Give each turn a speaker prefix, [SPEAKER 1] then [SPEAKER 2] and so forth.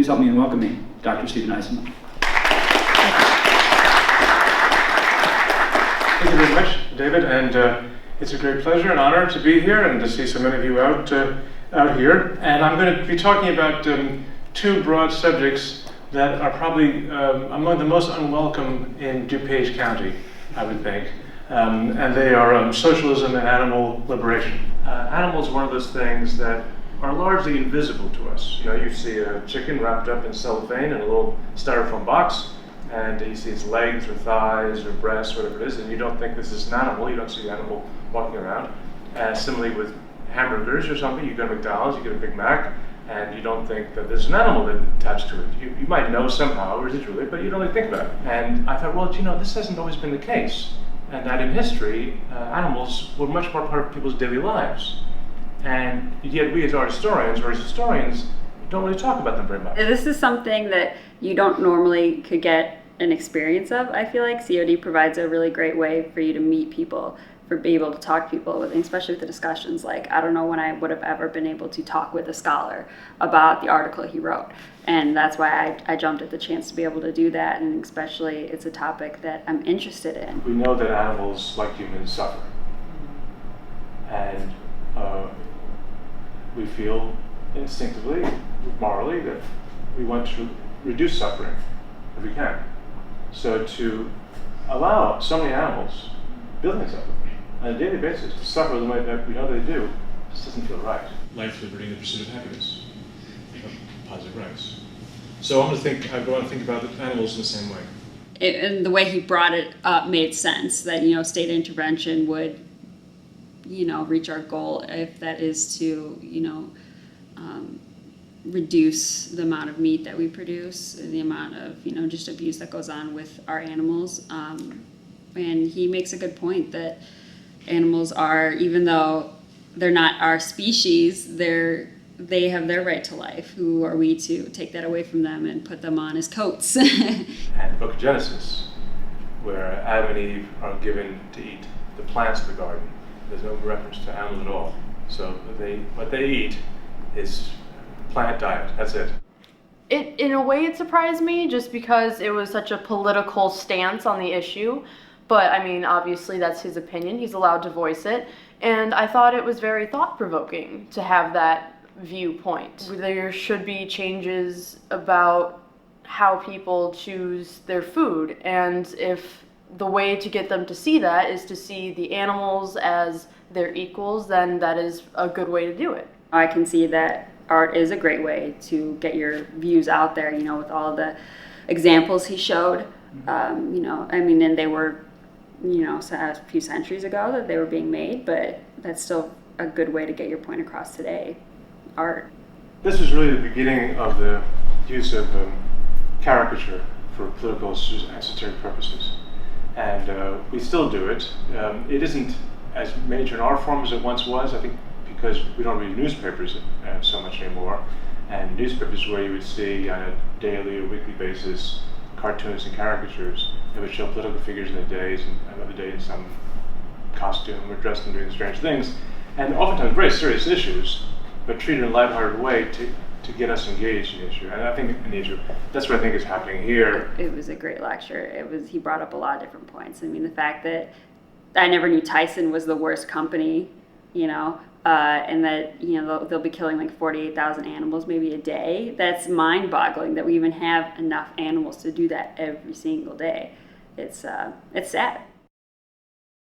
[SPEAKER 1] Please help me in welcoming Dr. Stephen Eisenman.
[SPEAKER 2] Thank you very much, David, and it's a great pleasure and honor to be here and to see so many of you out here. And I'm going to be talking about two broad subjects that are probably among the most unwelcome in DuPage County, I would think. And they are socialism and animal liberation. Animals are one of those things that are largely invisible to us. You know, you see a chicken wrapped up in cellophane in a little styrofoam box, and you see its legs or thighs or breasts, whatever it is, and you don't think this is an animal. You don't see the animal walking around. Similarly with hamburgers or something, you go to McDonald's, you get a Big Mac, and you don't think that there's an animal attached to it. You might know somehow residually, but you don't really think about it. And I thought, well, you know, this hasn't always been the case. And that in history, animals were much more part of people's daily lives. And yet we as art historians, or as historians, don't really talk about them very much.
[SPEAKER 3] This is something that you don't normally could get an experience of. I feel like COD provides a really great way for you to meet people, for be able to talk to people, especially with the discussions. Like, I don't know when I would have ever been able to talk with a scholar about the article he wrote. And that's why I jumped at the chance to be able to do that, and especially it's a topic that I'm interested in.
[SPEAKER 2] We know that animals, like humans, suffer. And we feel instinctively, morally, that we want to reduce suffering if we can. So to allow so many animals, billions of them, on a daily basis, to suffer the way that we know they do, just doesn't feel right. Life, liberty, and the pursuit of happiness, positive rights. So I want to think about the animals in the same way.
[SPEAKER 3] And the way he brought it up made sense, that, you know, state intervention would, you know, reach our goal, if that is to, you know, reduce the amount of meat that we produce, and the amount of, you know, just abuse that goes on with our animals. And he makes a good point that animals are, even though they're not our species, they have their right to life. Who are we to take that away from them and put them on as coats?
[SPEAKER 2] And the book of Genesis, where Adam and Eve are given to eat the plants of the garden. There's no reference to animals at all. So what they eat is plant diet. That's it.
[SPEAKER 4] In a way, it surprised me just because it was such a political stance on the issue. But I mean, obviously that's his opinion. He's allowed to voice it. And I thought it was very thought-provoking to have that viewpoint. There should be changes about how people choose their food. And if the way to get them to see that is to see the animals as their equals, then that is a good way to do it.
[SPEAKER 3] I can see that art is a great way to get your views out there, you know, with all the examples he showed. You know, I mean, and they were, you know, a few centuries ago that they were being made, but that's still a good way to get your point across today, art.
[SPEAKER 2] This was really the beginning of the use of caricature for political and esoteric purposes. And we still do it. It isn't as major in our form as it once was, I think, because we don't read newspapers so much anymore. And newspapers where you would see on a daily or weekly basis cartoons and caricatures that would show political figures in the days and another day in some costume or dressed in doing strange things. And oftentimes very serious issues, but treated in a lighthearted way to get us engaged in the issue. And I think in the issue, that's what I think is happening here.
[SPEAKER 3] It was a great lecture. He brought up a lot of different points. I mean, the fact that I never knew Tyson was the worst company, you know, and that, you know, they'll be killing like 48,000 animals maybe a day. That's mind-boggling that we even have enough animals to do that every single day. It's sad.